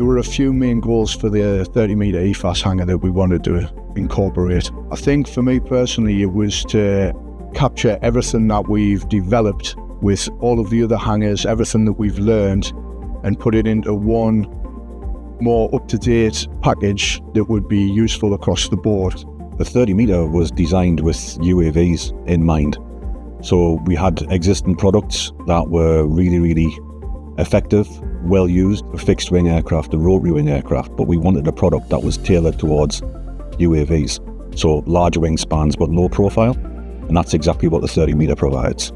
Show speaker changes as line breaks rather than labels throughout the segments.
There were a few main goals for the 30-metre EFASS hangar that we wanted to incorporate. I think for me personally, it was to capture everything that we've developed with all of the other hangars, everything that we've learned, and put it into one more up-to-date package that would be useful across the board.
The 30-metre was designed with UAVs in mind. So we had existing products that were really effective, well used for fixed wing aircraft and rotary wing aircraft, but we wanted a product that was tailored towards UAVs. So larger wingspans but low profile, and that's exactly what the 30-metre provides.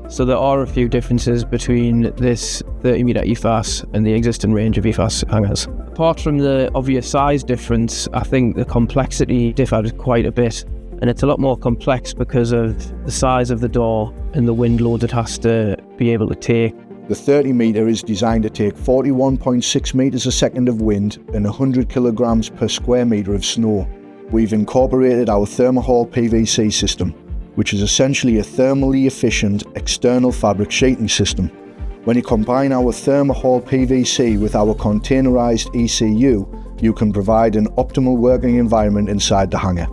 So there are a few differences between this 30-metre EFASS and the existing range of EFASS hangars. Apart from the obvious size difference, I think the complexity differed quite a bit, and it's a lot more complex because of the size of the door and the wind load it has to be able to take.
The 30-metre is designed to take 41.6 metres a second of wind and 100 kilograms per square metre of snow. We've incorporated our thermohaul PVC system, which is essentially a thermally efficient external fabric sheeting system. When you combine our thermohaul PVC with our containerised ECU, you can provide an optimal working environment inside the hangar.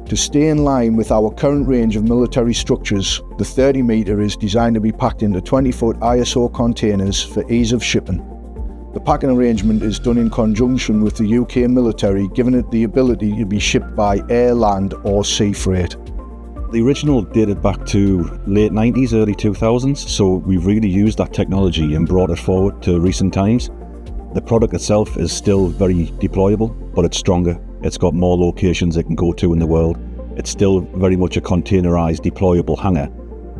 To stay in line with our current range of military structures, the 30-metre is designed to be packed into 20-foot ISO containers for ease of shipping. The packing arrangement is done in conjunction with the UK military, giving it the ability to be shipped by air, land or sea freight.
The original dated back to late 90s, early 2000s, so we've really used that technology and brought it forward to recent times. The product itself is still very deployable, but it's stronger. It's got more locations it can go to in the world. It's still very much a containerised, deployable hangar,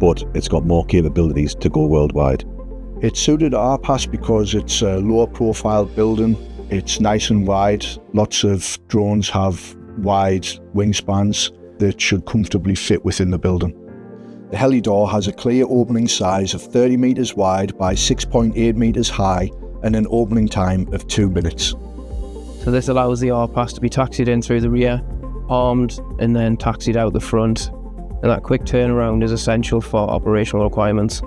but it's got more capabilities to go worldwide.
It's suited RPAS because it's a lower profile building. It's nice and wide. Lots of drones have wide wingspans that should comfortably fit within the building. The heli door has a clear opening size of 30 metres wide by 6.8 metres high and an opening time of 2 minutes.
So this allows the RPAS to be taxied in through the rear, armed, and then taxied out the front. And that quick turnaround is essential for operational requirements.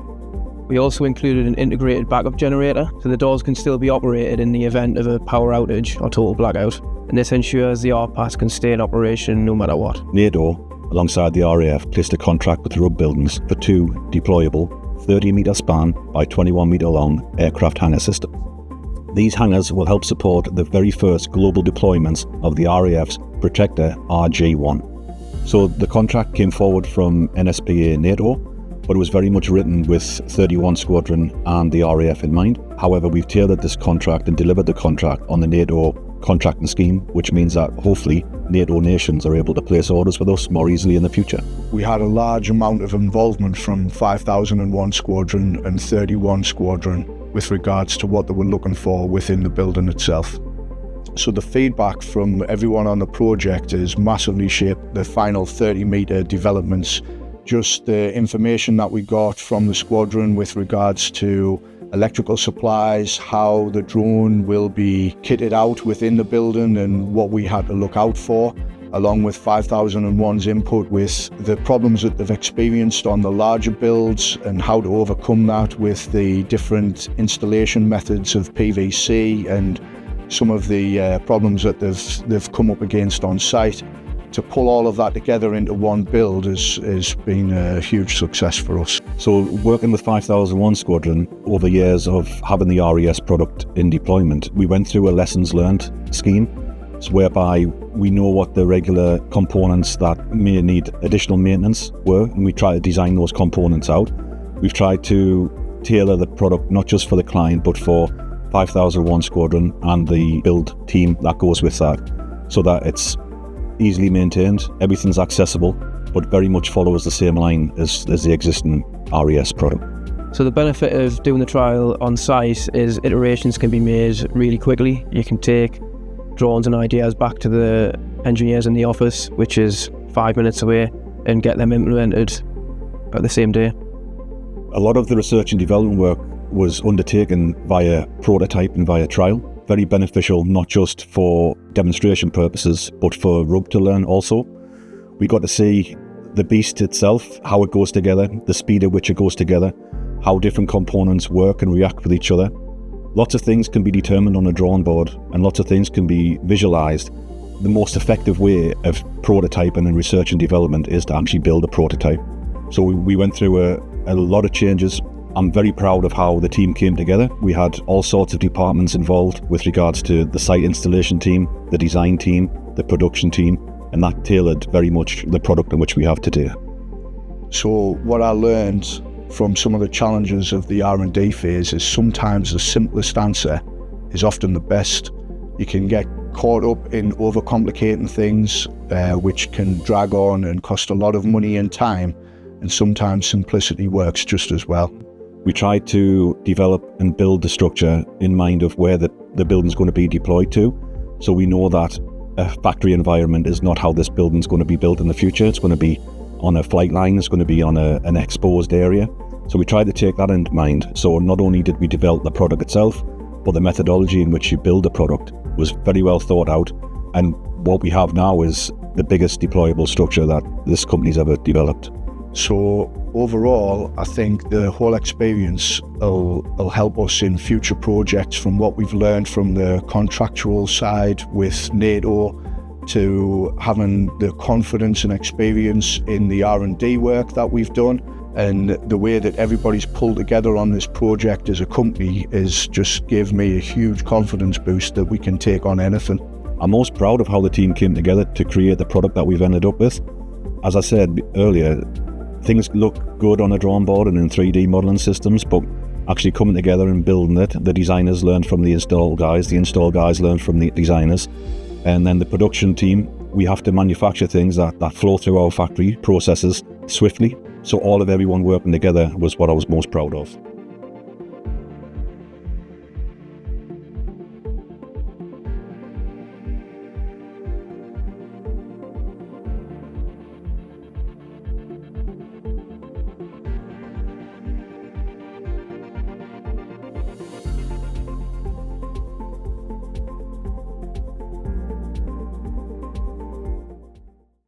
We also included an integrated backup generator, so the doors can still be operated in the event of a power outage or total blackout. And this ensures the RPAS can stay in operation no matter what.
NATO, alongside the RAF, placed a contract with Rubb buildings for 2 deployable 30-metre span by 21-metre long aircraft hangar systems. These hangars will help support the very first global deployments of the RAF's Protector RG-1. So the contract came forward from NSPA NATO, but it was very much written with 31 Squadron and the RAF in mind. However, we've tailored this contract and delivered the contract on the NATO contracting scheme, which means that hopefully NATO nations are able to place orders with us more easily in the future.
We had a large amount of involvement from 5001 Squadron and 31 Squadron with regards to what they were looking for within the building itself. So the feedback from everyone on the project has massively shaped the final 30-metre developments. Just the information that we got from the squadron with regards to electrical supplies, how the drone will be kitted out within the building and what we had to look out for, along with 5001's input with the problems that they've experienced on the larger builds and how to overcome that with the different installation methods of PVC and some of the problems that they've come up against on site. To pull all of that together into one build has been a huge success for us.
So working with 5001 Squadron over years of having the RES product in deployment, we went through a lessons learned scheme, whereby we know what the regular components that may need additional maintenance were, and we try to design those components out. We've tried to tailor the product not just for the client but for 5001 Squadron and the build team that goes with that, so that it's easily maintained, everything's accessible, but very much follows the same line as the existing RES product.
So the benefit of doing the trial on site is iterations can be made really quickly. You can take drawings and ideas back to the engineers in the office, which is 5 minutes away, and get them implemented at the same day.
A lot of the research and development work was undertaken via prototype and via trial. Very beneficial, not just for demonstration purposes, but for Rubb to learn also. We got to see the beast itself, how it goes together, the speed at which it goes together, how different components work and react with each other. Lots of things can be determined on a drawing board and lots of things can be visualized. The most effective way of prototyping and research and development is to actually build a prototype. So we went through a lot of changes. I'm very proud of how the team came together. We had all sorts of departments involved with regards to the site installation team, the design team, the production team, and that tailored very much the product in which we have today.
So what I learned from some of the challenges of the R&D phase is sometimes the simplest answer is often the best. You can get caught up in overcomplicating things, which can drag on and cost a lot of money and time, and sometimes simplicity works just as well.
We tried to develop and build the structure in mind of where the building's going to be deployed to. So we know that a factory environment is not how this building's going to be built in the future. It's going to be on a flight line, it's going to be on an exposed area. So we tried to take that in mind. So not only did we develop the product itself, but the methodology in which you build the product was very well thought out. And what we have now is the biggest deployable structure that this company's ever developed.
So overall, I think the whole experience will help us in future projects, from what we've learned from the contractual side with NATO to having the confidence and experience in the R&D work that we've done, and the way that everybody's pulled together on this project as a company is just gave me a huge confidence boost that we can take on anything.
I'm most proud of how the team came together to create the product that we've ended up with. As I said earlier, things look good on a drawing board and in 3D modeling systems, but actually coming together and building it, the designers learned from the install guys learned from the designers, and then the production team, we have to manufacture things that flow through our factory processes swiftly. So all of everyone working together was what I was most proud of.